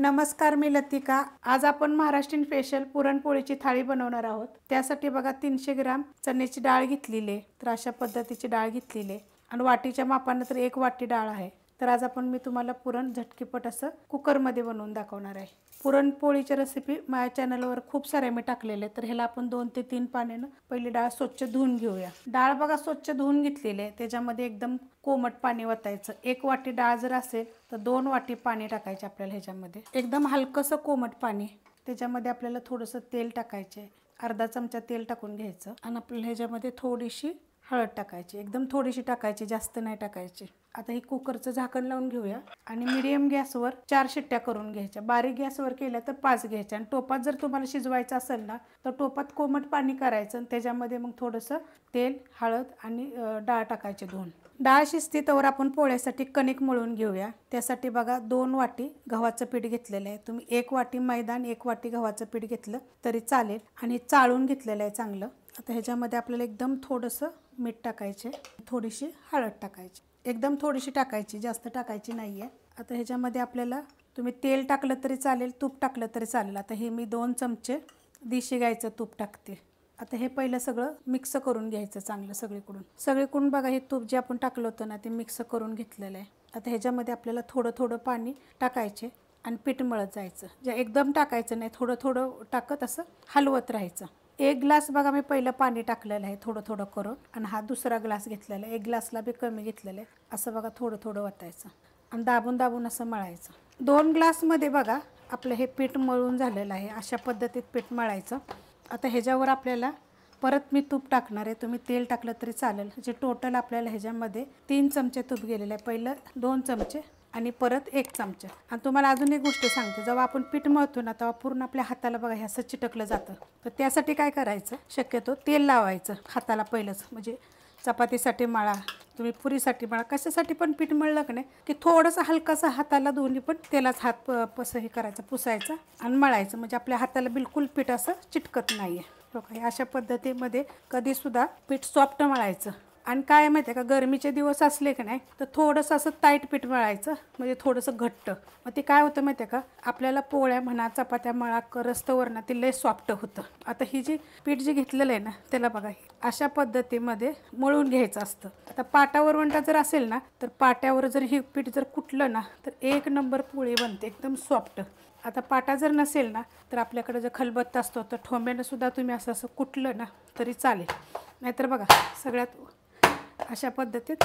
नमस्कार, मी लतिका। आज आपण महाराष्ट्रीयन स्पेशल पुरणपोळीची थाळी बनवणार आहोत। त्यासाठी बघा 300 ग्राम चण्याची डाळ घेतलेली आहे। तर अशा पद्धतीची डाळ घेतलेली आहे आणि वाटीच्या मापाने तर 1 वाटी डाळ आहे। तर आज मी तुम्हाला पुरण झटकीपट असं कुकर मध्ये बनवून दाखवणार आहे। पुरणपोळीची रेसिपी माझ्या चॅनलवर खूप सारे मी टाकलेले, तर ह्याला आपण 2 ते 3 पाण्याने पहिली डाळ स्वच्छ धुवून घेऊया। डाळ बघा स्वच्छ धुवून घेतलेली आहे। त्याच्यामध्ये एकदम कोमट पाणी वतायचं। 1 वाटी डाळ जर असेल तर 2 वाटी पाणी टाकायचे आपल्याला ह्याच्यामध्ये। एकदम हलकसं कोमट पाणी, त्याच्यामध्ये आपल्याला थोडंसं तेल टाकायचे, अर्धा चमचा तेल टाकून घ्यायचं आणि आपल्याला ह्याच्यामध्ये थोडीशी हळद टाकायची, एकदम थोडीशी टाकायची, जास्त नाही टाकायची। आता ही कुकरचं झाकण लावून घेऊया आणि मीडियम गॅसवर 4 शिट्ट्या करून घ्यायच्या। बारीक गॅसवर केल्या तर 5 घ्यायच्या आणि टोपात जर तुम्हाला शिजवायचं असेल ना तर टोपात कोमट पाणी करायचं आणि त्याच्यामध्ये मग थोडंसं तेल, हळद आणि डाळ टाकायचे धुवून। डाळ शिजते तोवर आपण पोळ्यासाठी कणिक मळून घेऊया। त्यासाठी बघा 2 वाटी गव्हाचं पीठ घेतलेलं आहे। तुम्ही 1 वाटी मैदा आणि 1 वाटी गव्हाचं पीठ घेतलं तरी चालेल आणि चाळून घेतलेलं आहे चांगलं। आता ह्याच्यामध्ये आपल्याला एकदम थोडंसं मीठ टाकायचे, थोडीशी हळद टाकायची, एकदम थोडीशी टाकायची, जास्त टाकायची नाही आहे। आता ह्याच्यामध्ये आपल्याला तुम्ही तेल टाकलं तरी चालेल, तूप टाकलं तरी चालेल। आता हे मी 2 चमचे देशी गाईचं तूप टाकते। आता हे पहिलं सगळं मिक्स करून घ्यायचं चांगलं सगळीकडून बघा हे तूप जे आपण टाकलं होतं ना ते मिक्स करून घेतलेलं आहे। आता ह्याच्यामध्ये आपल्याला थोडं थोडं पाणी टाकायचे आणि पीठ मळत जायचं। जे एकदम टाकायचं नाही, थोडं थोडं टाकत असं हलवत राहायचं। 1 ग्लास बघा मी पहिलं पाणी टाकलेलं आहे थोडं थोडं करून आणि हा दुसरा ग्लास घेतलेला आहे। 1 ग्लासला बी कमी घेतलेलं आहे। असं बघा थोडं थोडं वतायचं आणि दाबून दाबून असं मळायचं। 2 ग्लासमध्ये बघा आपलं हे पीठ मळून झालेलं आहे। अशा पद्धतीत पीठ मळायचं। आता ह्याच्यावर आपल्याला परत मी तूप टाकणार आहे, तुम्ही तेल टाकलं तरी चालेल। जे टोटल आपल्याला ह्याच्यामध्ये 3 चमचे तूप गेलेलं आहे, पहिलं 2 चमचे आणि परत 1 चमचा। आणि तुम्हाला अजून एक गोष्ट सांगते, जेव्हा आपण पीठ मळतो ना तेव्हा पूर्ण आपल्या हाताला बघा हे असं चिटकलं जातं। तर त्यासाठी काय करायचं, शक्यतो तेल लावायचं हाताला पहिलंच, म्हणजे चपातीसाठी मळा, तुम्ही पुरीसाठी मळा, कशासाठी पण पीठ मळलं की नाही की थोडंसं हलकासा हाताला दोन्ही पण तेलाच हात पसं हे करायचं, पुसायचं आणि मळायचं, म्हणजे आपल्या हाताला बिलकुल पीठ असं चिटकत नाही आहे। बघा अशा पद्धतीमध्ये कधीसुद्धा पीठ सॉफ्ट मळायचं। आणि काय माहिती आहे का, गरमीचे दिवस असले की नाही तर थोडंसं असं टाईट पीठ मळायचं, म्हणजे थोडंसं घट्ट। मग ते काय होतं माहिती आहे का, आपल्याला पोळ्या म्हणा, चपात्या मळा करस्तवर ना ते लय सॉफ्ट होतं। आता ही जी पीठ जे घेतलेलं आहे ना त्याला बघा अशा पद्धतीमध्ये मळून घ्यायचं असतं। आता पाटा वरवंटा जर असेल ना तर पाट्यावर जर हे पीठ जर कुटलं ना तर 1 नंबर पोळी बनते, एकदम सॉफ्ट। आता पाटा जर नसेल ना तर आपल्याकडे जर खलबत्ता असतो तर ठोंब्यानं सुद्धा तुम्ही असं कुटलं ना तरी चालेल। नाहीतर बघा सगळ्यात अशा पद्धतीत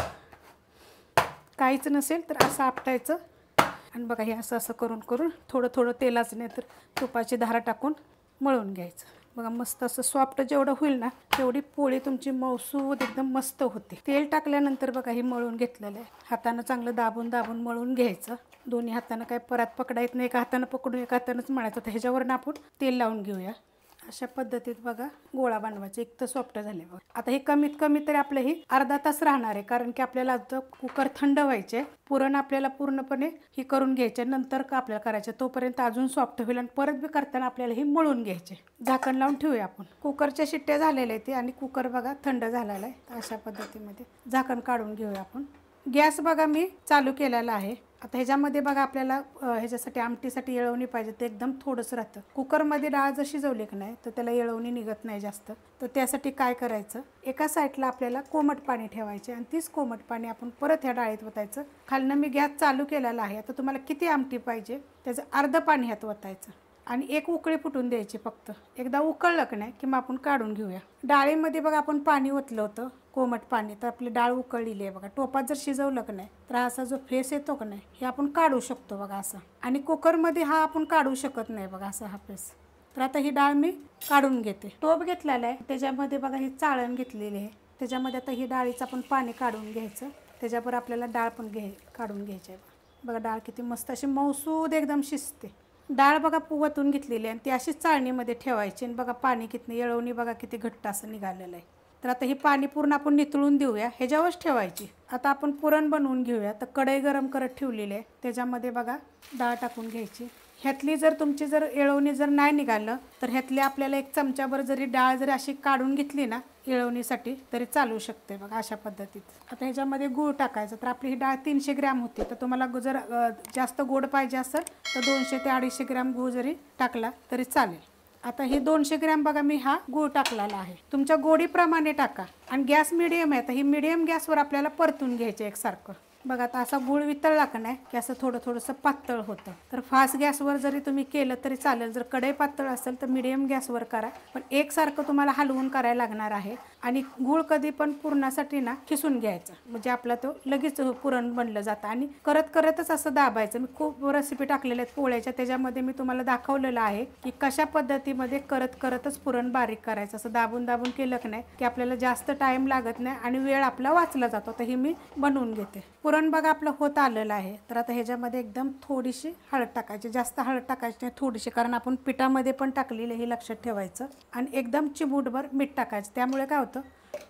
काहीच नसेल तर असं आपटायचं आणि बघा हे असं करून थोडं थोडं तेलाचं नाही तर तुपाची धार टाकून मळून घ्यायचं। बघा मस्त असं सॉफ्ट जेवढं होईल ना तेवढी पोळी तुमची मऊसूद एकदम मस्त होते। तेल टाकल्यानंतर बघा हे मळून घेतलेलं आहे, हातानं चांगलं दाबून दाबून मळून घ्यायचं। दोन्ही हातानं काय परात पकडा येत नाही, एका हातानं पकडून एका हातानंच मळायचं। तर ह्याच्यावरनं आपण तेल लावून घेऊया। अशा पद्धतीत बघा गोळा बनवायचा, एक तर सॉफ्ट झाले बघा। आता हे कमीत कमी तरी आपलं ही अर्धा तास राहणार आहे, कारण की आपल्याला आता कुकर थंड व्हायचे, पुरण आपल्याला पूर्णपणे ही करून घ्यायचे, नंतर का आपल्याला करायचं तोपर्यंत अजून सॉफ्ट होईल आणि परत बी करताना आपल्याला ही मळून घ्यायचे। झाकण लावून ठेवूया आपण। कुकरच्या शिट्ट्या झालेल्या आहेत आणि कुकर बघा थंड झालेला आहे। अशा पद्धतीमध्ये झाकण काढून घेऊया आपण। गॅस बघा मी चालू केलेला आहे। आता ह्याच्यामध्ये बघा आपल्याला ह्याच्यासाठी आमटीसाठी येळवणी पाहिजे, ते एकदम थोडंसं राहतं। कुकरमध्ये डाळ जर शिजवली की नाही तर त्याला येळवणी निघत नाही जास्त। तर त्यासाठी काय करायचं, एका साईडला आपल्याला कोमट पाणी ठेवायचे आणि तीच कोमट पाणी आपण परत ह्या डाळीत ओतायचं। खालनं मी गॅस चालू केलेला आहे। आता तुम्हाला किती आमटी पाहिजे त्याचं अर्धं पाणी ह्यात ओतायचं आणि 1 उकळी फुटून द्यायची फक्त। एकदा उकळलं की नाही की मग आपण काढून घेऊया। डाळीमध्ये बघा आपण पाणी ओतलं होतं कोमट पाणी, तर आपली डाळ उकळलेली आहे बघा। टोपात जर शिजवलं की नाही तर असा जो फेस येतो की नाही हे आपण काढू शकतो बघा असं, आणि कुकरमध्ये हा आपण काढू शकत नाही बघा असा हा फेस। तर आता ही डाळ मी काढून घेते। टोप घेतलेला आहे, त्याच्यामध्ये बघा ही चाळण घेतलेली आहे, त्याच्यामध्ये आता ही डाळीचं आपण पाणी काढून घ्यायचं। त्याच्यावर आपल्याला डाळ पण काढून घ्यायची आहे बघा। डाळ किती मस्त अशी मऊसूद एकदम शिजते। डाळ बघा वतून घेतलेली आहे आणि ती अशीच चाळणीमध्ये ठेवायची आणि बघा पाणी किती येळवणी बघा किती घट्ट असं निघालेलं आहे। तर आता हे पाणी पूर्ण आपण नितळून देऊया, ह्याच्यावरच ठेवायची। आता आपण पुरण बनवून घेऊया। तर कढई गरम करत ठेवलेली आहे, त्याच्यामध्ये बघा डाळ टाकून घ्यायची ह्यातली जर तुमची जर येळवणी जर नाही निघालं तर ह्यातली आपल्याला एक चमच्याभर जरी डाळ जरी अशी काढून घेतली ना येळवणीसाठी तरी चालू शकते बघा अशा पद्धतीत. आता ह्याच्यामध्ये गूळ टाकायचं. तर आपली ही डाळ 300 ग्रॅम होती, तर तुम्हाला जर जास्त गोड पाहिजे असेल तर 200 ते 250 ग्रॅम गूळ जरी टाकला तरी चालेल. आता हे 200 ग्रॅम बघा मी हा गूळ टाकलेला आहे. तुमच्या गोडीप्रमाणे टाका आणि गॅस मिडियम आहे. तर ही मिडियम गॅसवर आपल्याला परतून घ्यायचं एकसारखं. बघा आता असा गूळ वितळला का नाही की असं थोडंसं पातळ होतं. तर फास्ट गॅसवर जरी तुम्ही केलं तरी चालेल. जर कढई पातळ असेल तर मिडियम गॅसवर करा, पण एकसारखं तुम्हाला हलवून करायला लागणार आहे. आणि गूळ कधी पण पुरणासाठी ना खिसून घ्यायचं, म्हणजे आपला तो लगेच पुरण बनलं जातं. आणि करतच असं दाबायचं. मी खूप रेसिपी टाकलेल्या आहेत पोळ्याच्या, त्याच्यामध्ये मी तुम्हाला दाखवलेलं आहे की कशा पद्धतीमध्ये करतच पुरण बारीक करायचं. असं दाबून केलं की नाही की आपल्याला जास्त टाईम लागत नाही आणि वेळ आपला वाचला जातो. तर हे मी बनवून घेते. पुरण बघा आपलं होत आलेलं आहे. तर आता ह्याच्यामध्ये एकदम थोडीशी हळद टाकायची, जास्त हळद टाकायची नाही, थोडीशी, कारण आपण पिठामध्ये पण टाकलेलं हे लक्षात ठेवायचं. आणि एकदम चिमूटभर मीठ टाकायचं, त्यामुळे काय होतं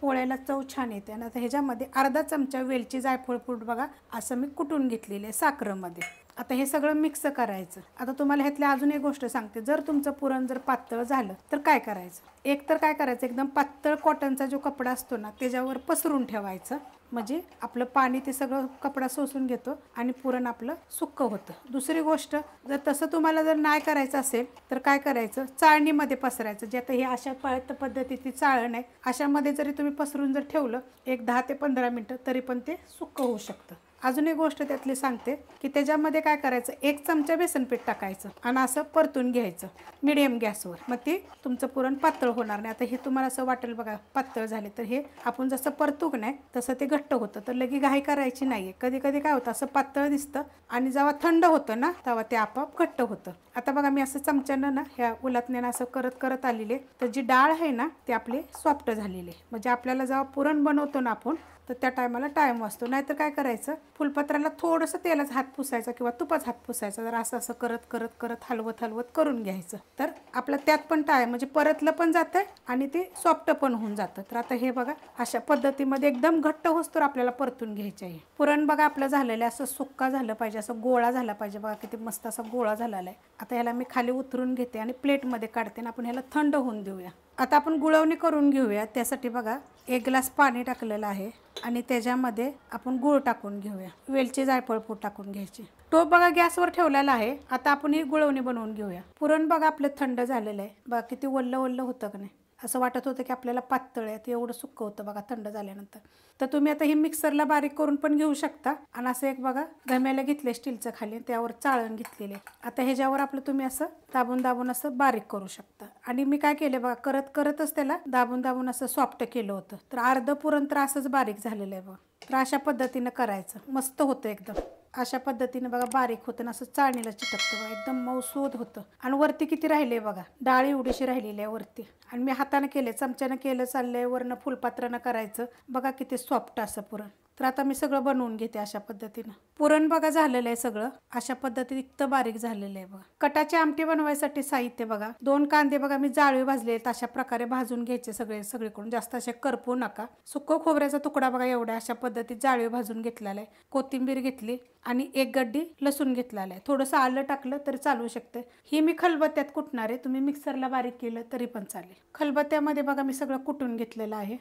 पोळ्याला चव छान येते. आणि आता ह्याच्यामध्ये अर्धा चमचा वेलची जायफळ पूड बघा असं मी कुटून घेतलेलं आहे साखरेमध्ये. आता हे सगळं मिक्स करायचं. आता तुम्हाला ह्यातली अजून एक गोष्ट सांगते. जर तुमचं पुरण जर पातळ झालं तर काय करायचं, एक तर काय करायचं एकदम पातळ कॉटनचा जो कपडा असतो ना त्याच्यावर पसरून ठेवायचं, म्हणजे आपलं पाणी ते सगळं कपडा शोषून घेतो आणि पुरण आपलं सुक्कं होतं. दुसरी गोष्ट, जर तसं तुम्हाला जर नाही करायचं असेल तर काय करायचं, चाळणीमध्ये पसरायचं. जे आता हे अशा पद्धतीची चाळण आहे, अशामध्ये जरी तुम्ही पसरून जर ठेवलं एक 10 ते 15 मिनटं तरी पण ते सुक्कं होऊ शकतं. अजून एक गोष्ट त्यातली सांगते की त्याच्यामध्ये काय करायचं, 1 चमचा बेसन पीठ टाकायचं आणि असं परतून घ्यायचं मिडियम गॅसवर. मग ते तुमचं पुरण पातळ होणार नाही. आता हे तुम्हाला असं वाटेल बघा पातळ झाले, तर हे आपण जसं परतूक नाही तसं ते घट्ट होतं. तर लगी घाई करायची नाहीये. कधी काय होतं असं पातळ दिसतं आणि जेव्हा थंड होतं ना तेव्हा ते आपोआप घट्ट होतं. आता बघा मी असं चमच्यानं ना ह्या उलटण्यानं असं करत आलेले, तर जी डाळ आहे ना ती आपली सॉफ्ट झालेली, म्हणजे आपल्याला जेव्हा पुरण बनवतो ना आपण तर त्या टायमाला टाईम वाचतो. नाहीतर काय करायचं, फुलपत्राला थोडंसं तेलाच हात पुसायचा किंवा तुपाच हात पुसायचा. जर असं करत हलवत करून घ्यायचं, तर आपलं त्यात पण टाईम म्हणजे परतलं पण जातं आणि ते सॉफ्ट पण होऊन जातं. तर आता हे बघा अशा पद्धतीमध्ये एकदम घट्ट होस्तोवर आपल्याला परतून घ्यायचं आहे. पुरण बघा आपलं झालेलं आहे, असं सुक्का झालं पाहिजे, असं गोळा झाला पाहिजे. बघा किती मस्त असा गोळा झालेला आहे. आता ह्याला मी खाली उतरून घेते आणि प्लेटमध्ये काढते आणि आपण ह्याला थंड होऊन देऊया. आता आपण गुळवणी करून घेऊया. त्यासाठी बघा 1 ग्लास पाणी टाकलेलं आहे आणि त्याच्यामध्ये आपण गूळ टाकून घेऊया. वेलची जायफळ पूड टाकून घ्यायची. टोप बघा गॅसवर ठेवलेला आहे. आता आपण ही गुळवणी बनवून घेऊया. पुरण बघा आपलं थंड झालेलं आहे. बघा किती वल्ल होतं का नाही, असं वाटत होतं की आपल्याला पातळ आहे, ते एवढं सुक्कं होतं बघा थंड झाल्यानंतर. तर तुम्ही आता हे मिक्सरला बारीक करून पण घेऊ शकता. आणि असं एक बघा घमेलं घेतले स्टीलचं खाली, त्यावर चाळण घेतलेले. आता ह्याच्यावर आपलं तुम्ही असं दाबून असं बारीक करू शकता. आणि मी काय केलं बघा करतच त्याला दाबून असं सॉफ्ट केलं होतं. तर अर्ध पुरण तर असंच बारीक झालेलं आहे बघा. तर अशा पद्धतीनं करायचं, मस्त होतं एकदम. अशा पद्धतीने बघा बारीक होतं ना असं चाळणीला चिटकतं बघा, एकदम मऊसूद होतं. आणि वरती किती राहिले बघा, डाळ एवढीशी राहिलेली आहे वरती. आणि मी हाताने केले, चमच्यानं केलं चाललंय, वरनं फुलपात्रानं करायचं. बघा किती सॉफ्ट असं पुरण. तर आता मी सगळं बनवून घेते अशा पद्धतीनं. पुरण बघा झालेलं आहे सगळं अशा पद्धतीने, इतकं बारीक झालेलं आहे बघा. कटाची आमटी बनवायसाठी साहित्य बघा, 2 कांदे बघा मी जाळी भाजले आहेत. अशा प्रकारे भाजून घ्यायचे सगळीकडून, जास्त असे करपू नका. सुकं खोबऱ्याचा तुकडा बघा एवढ्या अशा पद्धतीत जाळी भाजून घेतलेला आहे. कोथिंबीर घेतली आणि 1 गड्डी लसूण घेतलेला आहे. थोडंसं आलं टाकलं तरी चालू शकते. ही मी खलबत्त्यात कुटणार आहे, तुम्ही मिक्सरला बारीक केलं तरी पण चालेल. खलबत्त्यामध्ये बघा मी सगळं कुटून घेतलेलं आहे.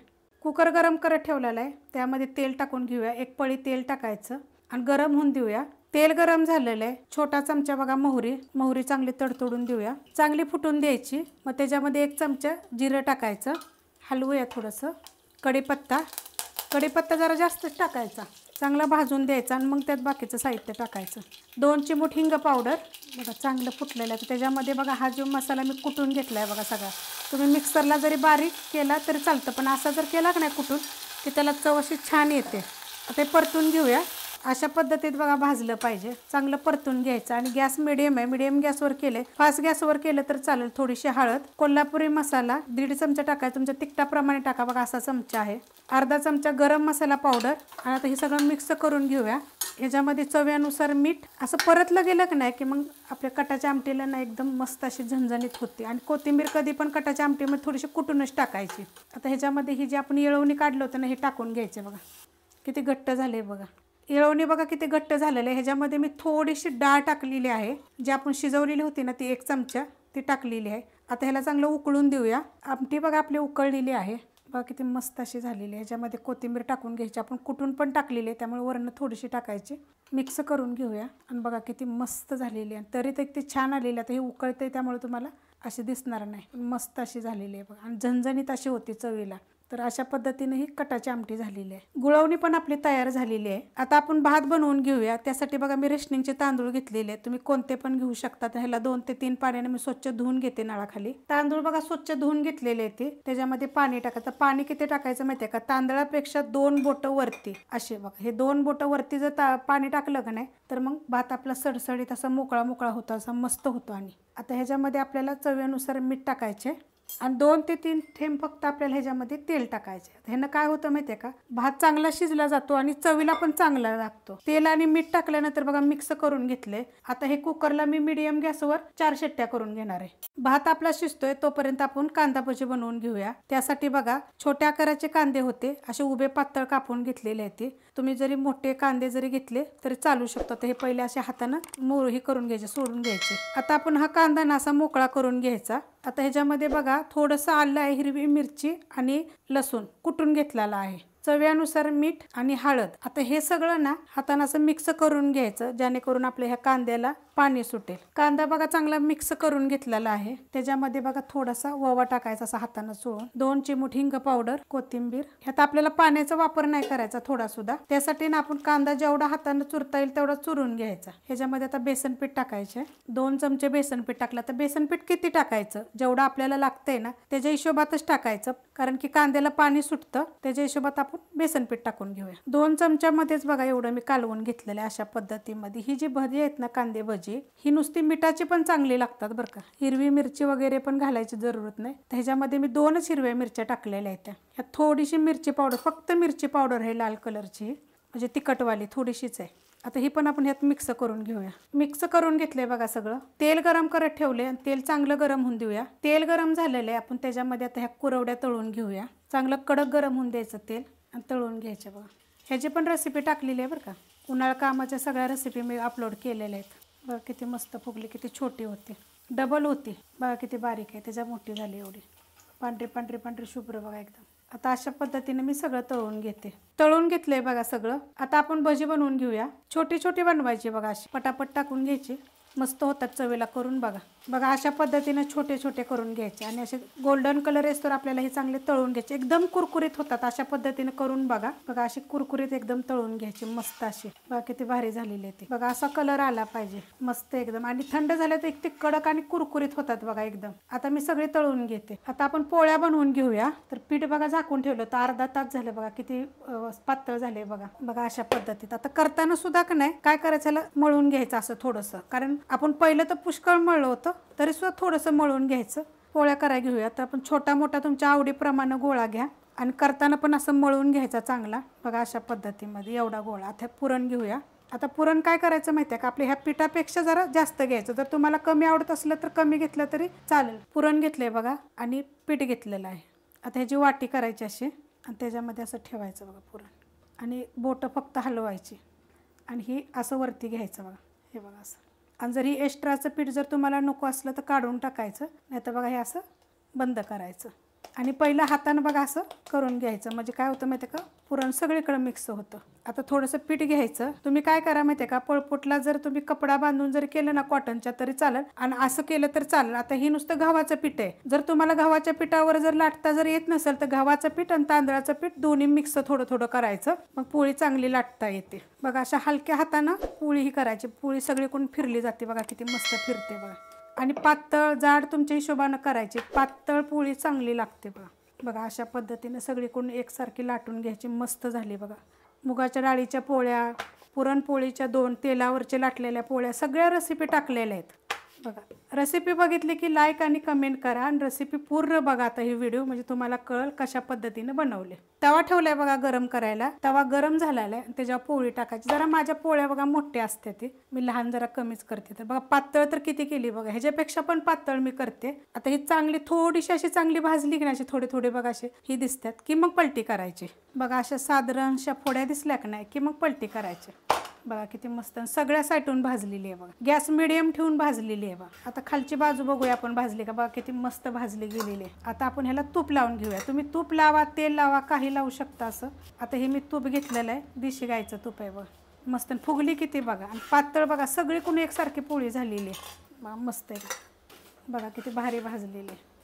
कुकर गरम करत ठेवलेला आहे, त्यामध्ये तेल टाकून घेऊया. 1 पळी तेल टाकायचं आणि गरम होऊन देऊया. तेल गरम झालेलं आहे. छोटा चमचा बघा मोहरी चांगली तडतडून देऊया, चांगली फुटून द्यायची. मग त्याच्यामध्ये 1 चमचा जिरं टाकायचं, हलवूया थोडंसं. कढीपत्ता जरा जास्तच टाकायचा, चांगला भाजून द्यायचा आणि मग त्यात बाकीचं साहित्य टाकायचं. 2 चिमूट हिंग पावडर बघा चांगलं फुटलेलं आहे. त्याच्यामध्ये बघा हा जो मसाला मी कुटून घेतला आहे बघा सगळा, तुम्ही मिक्सरला जरी बारीक केला तरी चालतं, पण असा जर केला की नाही कुटून की त्याला चव अशी छान येते. ते परतून घेऊया. अशा पद्धतीत बघा भाजलं पाहिजे, चांगलं परतून घ्यायचं. आणि गॅस मिडियम आहे, मिडियम गॅसवर केले. फास्ट गॅसवर केलं तर चालेल. थोडीशी हळद, कोल्हापुरी मसाला 1.5 चमचा टाकायचा, तुमच्या तिखटाप्रमाणे टाका बघा, असा चमचा आहे. अर्धा चमचा गरम मसाला पावडर. आणि आता हे सगळं मिक्स करून घेऊया. ह्याच्यामध्ये चव्यानुसार मीठ. असं परतलं गेलं की नाही की मग आपल्या कटाच्या आमटीला ना एकदम मस्त अशी झणझणीत होते. आणि कोथिंबीर कधी पण कटाच्या आमटीमध्ये थोडीशी कुटूनच टाकायची. आता ह्याच्यामध्ये ही जी आपण येळवणी काढलं होतं ना हे टाकून घ्यायचे बघा, किती घट्ट झाले बघा. येळवणी बघा किती घट्ट झालेलं आहे। ह्याच्यामध्ये मी थोडीशी डाळ टाकलेली आहे, जी आपण शिजवलेली होती ना ती 1 चमचा ती टाकलेली आहे। आता ह्याला चांगलं उकळून देऊया। आमटी बघा आपली उकळलेली आहे, बघा किती मस्त अशी झालेली आहे। ह्याच्यामध्ये कोथिंबीर टाकून घ्यायची, आपण कुटून पण टाकलेली आहे त्यामुळे वरून थोडीशी टाकायची। मिक्स करून घेऊया आणि बघा किती मस्त झालेली आहे। तरी तर किती छान आलेली आहे। आता हे उकळते त्यामुळे तुम्हाला अशी दिसणार नाही, मस्त अशी झालेली आहे बघा, आणि झणझणीत अशी होती चवीला। तर अशा पद्धतीने ही कटाची आमटी झालेली आहे। गुळवणी पण आपली तयार झालेली आहे। आता आपण भात बनवून घेऊया। त्यासाठी बघा मी रेशनिंगचे तांदूळ घेतलेले आहेत, तुम्ही कोणते पण घेऊ शकता। ह्याला 2 ते 3 पाण्याने मी स्वच्छ धुवून घेते नळाखाली। तांदूळ बघा स्वच्छ धुवून घेतलेले आहेत ते, त्याच्यामध्ये पाणी टाकायचं। पाणी किती टाकायचं माहिती आहे का, तांदळापेक्षा 2 बोटं वरती असे बघा, हे 2 बोटं वरती जर पाणी टाकलं का नाही तर मग भात आपला सडसडीत असा मोकळा मोकळा होतो, असा मस्त होतो। आणि आता ह्याच्यामध्ये आपल्याला चवीनुसार मीठ टाकायचे आणि 2 ते 3 थेंब फक्त आपल्याला ह्याच्यामध्ये तेल टाकायचे। ह्यानं काय होतं माहिती आहे का, भात चांगला शिजला जातो आणि चवीला पण चांगला लागतो। तेल आणि मीठ टाकल्यानंतर बघा मिक्स करून घेतले। आता हे कुकरला मी मीडियम गॅसवर 4 शिट्ट्या करून घेणार आहे। भात आपला शिजतोय तोपर्यंत आपण कांदा भजी बनवून घेऊया। त्यासाठी बघा छोट्या आकाराचे कांदे होते, असे उभे पातळ कापून घेतलेले आहेत। तुम्ही जरी मोठे कांदे जरी घेतले तरी चालू शकतो। तर हे पहिले अशा हाताने मोहरी करून घ्यायचे, सोडून घ्यायचे। आता आपण हा कांदा ना असा मोकळा करून घ्यायचा। आता ह्याच्यामध्ये बघा थोडंसं आलं आहे, हिरवी मिरची आणि लसूण कुटून घेतलेला आहे, चवीनुसार मीठ आणि हळद। आता हे सगळं ना हाताने असं मिक्स करून घ्यायचं, जेणेकरून आपल्या ह्या कांद्याला पाणी सुटेल। कांदा बघा चांगला मिक्स करून घेतलेला आहे। त्याच्यामध्ये बघा थोडासा ओवा टाकायचा असा हाताने चोळून, 2 चिमूट हिंग पावडर, कोथिंबीर। ह्यात आपल्याला पाण्याचा वापर नाही करायचा थोडा सुद्धा, त्यासाठी ना आपण कांदा जेवढा हाताने चुरता येईल तेवढा चुरून घ्यायचा। ह्याच्यामध्ये आता बेसन पीठ टाकायचे, 2 चमचे बेसन पीठ टाकलं। तर बेसन पीठ किती टाकायचं, जेवढं आपल्याला लागतंय ना त्याच्या हिशोबातच टाकायचं, कारण की कांद्याला पाणी सुटतं, त्याच्या हिशोबात आपण बेसन पीठ टाकून घेऊया। 2 चमच्यामध्येच बघा एवढं मी कालवून घेतलेलं आहे अशा पद्धतीमध्ये। ही जी भजी आहेत ना कांदे भजी, ही नुसती मिठाची पण चांगली लागतात बरं का, हिरवी मिरची वगैरे पण घालायची जरूरत नाही। ह्याच्यामध्ये मी 2च हिरव्या मिरच्या टाकलेल्या आहेत। ह्यात थोडीशी मिरची पावडर, फक्त मिरची पावडर आहे लाल कलरची, म्हणजे तिखटवाली थोडीशीच आहे। आता ही पण आपण ह्यात मिक्स करून घेऊया। मिक्स करून घेतलंय बघा सगळं। तेल गरम करत ठेवले आणि तेल चांगलं गरम होऊन देऊया। तेल गरम झालेलं आहे, आपण त्याच्यामध्ये आता ह्या कुरवड्या तळून घेऊया। चांगलं कडक गरम होऊन द्यायचं तेल आणि तळून घ्यायचं बघा। ह्याची पण रेसिपी टाकलेली आहे बरं का, उन्हाळा कामाच्या सगळ्या रेसिपी मी अपलोड केलेल्या आहेत। बघा किती मस्त फुगली, किती छोटी होती, डबल होती बघा, किती बारीक आहे, त्याच्या मोठी झाली एवढी, पांढरी पांढरी पांढरी शुभ्र बघा एकदम। आता अशा पद्धतीने मी सगळं तळून घेते। तळून घेतलंय बघा सगळं। आता आपण भजी बनवून घेऊया। छोटी छोटी बनवायची बघा, अशी पटापट टाकून घ्यायची, मस्त होतात चवीला, करून बघा। बघा अशा पद्धतीने छोटे छोटे करून घ्यायचे आणि असे गोल्डन कलर येतो आपल्याला हे चांगले तळून घ्यायचे, एकदम कुरकुरीत होतात। अशा पद्धतीने करून बघा। बघा अशी कुरकुरीत एकदम तळून घ्यायची, मस्त अशी बघा किती भारी झालेली आहे ती। बघा असा कलर आला पाहिजे मस्त एकदम, आणि थंड झाले तर ते कडक आणि कुरकुरीत होतात बघा एकदम। आता मी सगळे तळून घेते। आता आपण पोळ्या बनवून घेऊया। तर पीठ बघा झाकून ठेवलं तर अर्धा तास झालं बघा, किती पातळ झाले बघा। बघा अशा पद्धतीत आता करताना सुद्धा का नाही काय करायचं, मळून घ्यायचं असं थोडंसं, कारण आपण पहिलं तर पुष्कळ मळलं होतं तरी सुद्धा थोडंसं मळून घ्यायचं। पोळ्या करायला घेऊया। तर आपण छोटा मोठा तुमच्या आवडीप्रमाणे गोळा घ्या आणि करताना पण असं मळून घ्यायचा चांगला, बघा अशा पद्धतीमध्ये एवढा गोळा। आता पुरण घेऊया। आता पुरण काय करायचं माहिती आहे का, आपल्या ह्या पिठापेक्षा जरा जास्त घ्यायचं, जर तुम्हाला कमी आवडत असलं तर कमी घेतलं तरी चालेल। पुरण घेतलंय बघा आणि पीठ घेतलेलं आहे। आता ह्याची वाटी करायची अशी आणि त्याच्यामध्ये असं ठेवायचं बघा पुरण, आणि बोटं फक्त हलवायची आणि ही असं वरती घ्यायचं बघा, हे बघा असं। आणि जर ही एक्स्ट्राचं पीठ जर तुम्हाला नको असलं तर काढून टाकायचं, नाही तर बघा हे असं बंद करायचं आणि पहिलं हातानं बघा असं करून घ्यायचं, म्हणजे काय होतं माहिती आहे का, पुरण सगळीकडे मिक्स होतं। आता थोडंसं पीठ घ्यायचं, तुम्ही काय करा माहिती आहे का, पळपुटला जर तुम्ही कपडा बांधून जर केलं ना कॉटनच्या तरी चालेल, आणि असं केलं तर चालेल। आता ही नुसतं गव्हाचं पीठ आहे, जर तुम्हाला गव्हाच्या पिठावर जर लाटता जर येत नसेल तर गव्हाचं पीठ आणि तांदळाचं पीठ दोन्ही मिक्स थोडं थोडं करायचं, मग पोळी चांगली लाटता येते। बघा अशा हलक्या हातानं पोळी ही करायची, पोळी सगळीकडून फिरली जाते बघा, किती मस्त फिरते बघा। आणि पातळ जाड तुमच्या हिशोबानं करायची, पातळ पोळी चांगली लागते बघा। बघा अशा पद्धतीने सगळीकडून एकसारखी लाटून घ्यायची, मस्त झाली बघा। मुगाच्या डाळीच्या पोळ्या, पुरणपोळीच्या 2 तेलावरच्या लाटलेल्या पोळ्या, सगळ्या रेसिपी टाकलेल्या आहेत बघा रेसिपी बघितली की लाईक आणि कमेंट करा आणि रेसिपी पूर्ण बघा आता ही व्हिडिओ, म्हणजे तुम्हाला कळेल कशा पद्धतीने बनवले. तवा ठेवलाय बघा गरम करायला. तवा गरम झालेला आहे, त्याच्यावर पोळी टाकायची. जरा माझ्या पोळ्या बघा मोठ्या असते, ती मी लहान जरा कमीच करते. तर बघा पातळ तर किती केली बघा, ह्याच्यापेक्षा पण पातळ मी करते. आता ही चांगली थोडीशी अशी चांगली भाजली की नाही, अशी थोडे थोडे बघा असे ही दिसतात की मग पलटी करायची. बघा अशा साधारणशा फोड्या दिसल्या की नाही की मग पलटी करायची. बघा किती मस्त सगळ्या साईडून भाजलेली आहे बघा. गॅस मिडियम ठेवून भाजलेली आहे बघा. आता खालची बाजू बघूया आपण भाजली का. बघा किती मस्त भाजली गेलेली आहे. आता आपण ह्याला तूप लावून घेऊया. तुम्ही तूप लावा, तेल लावा, काही लावू शकता असं. आता हे मी तूप घेतलेलं आहे, देशी गाईचं तूप आहे बघा. मस्त फुगली किती बघा. आणि पातळ बघा सगळीकडून एकसारखी पोळी झालेली आहे. मस्त आहे बघा किती भारी भाजलेली आहे.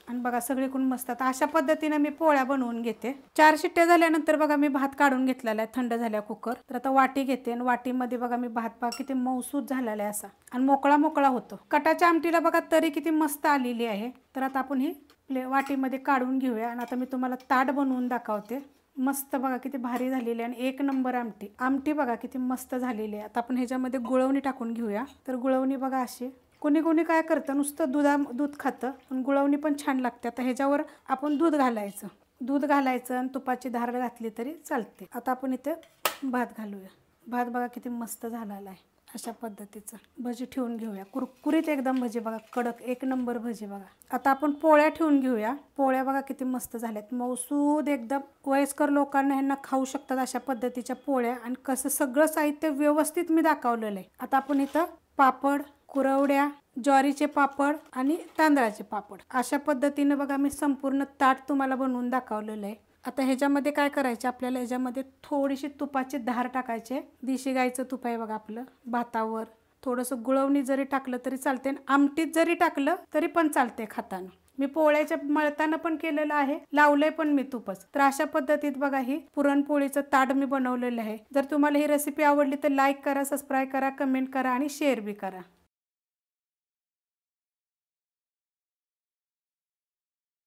आणि बघा सगळीकडून मस्त. आता अशा पद्धतीने मी पोळ्या बनवून घेते. 4 शिट्ट्या झाल्यानंतर बघा मी भात काढून घेतलेला आहे थंड झाल्या कुकर. तर आता वाटी घेते आणि वाटीमध्ये बघा मी भात बघा किती मऊसूत झालेला आहे असा आणि मोकळा मोकळा होतो. कटाच्या आमटीला बघा तरी किती मस्त आलेली आहे. तर आता आपण ही वाटीमध्ये काढून घेऊया आणि आता मी तुम्हाला ताट बनवून दाखवते. मस्त बघा किती भारी झालेली आहे आणि 1 नंबर आमटी बघा किती मस्त झालेली आहे. आता आपण ह्याच्यामध्ये गुळवणी टाकून घेऊया. तर गुळवणी बघा अशी कोणी कोणी काय करतं नुसतं दूध खातं, पण गुळवणी पण छान लागते. आता ह्याच्यावर आपण दूध घालायचं आणि तुपाची धार घातली तरी चालते. आता आपण इथे भात घालूया. भात बघा किती मस्त झालेला आहे. अशा पद्धतीचं भजी ठेवून घेऊया. कुरकुरीत एकदम भजी बघा, कडक 1 नंबर भजी बघा. आता आपण पोळ्या ठेवून घेऊया. पोळ्या बघा किती मस्त झाल्यात, मऊसूद एकदम. वयस्कर लोकांना ह्यांना खाऊ शकतात अशा पद्धतीच्या पोळ्या. आणि कसं सगळं साहित्य व्यवस्थित मी दाखवलेलं आहे. आता आपण इथं पापड, कुरवड्या, ज्वारीचे पापड आणि तांदळाचे पापड अशा पद्धतीने बघा मी संपूर्ण ताट तुम्हाला बनवून दाखवलेलं आहे. आता ह्याच्यामध्ये काय करायचे आपल्याला, ह्याच्यामध्ये थोडीशी तुपाची धार टाकायचे. देशी गाईचं तूप आहे बघा आपलं. भातावर थोडंसं गुळवणी जरी टाकलं तरी चालते, आमटीत जरी टाकलं तरी पण चालते खाताना. मी पोळ्याच्या मळताना पण केलेलं आहे, लावलंय पण मी तुपच. तर अशा पद्धतीत बघा ही पुरणपोळीचं ताट मी बनवलेलं आहे. जर तुम्हाला ही रेसिपी आवडली तर लाईक करा, सबस्क्राईब करा, कमेंट करा आणि शेअर बी करा.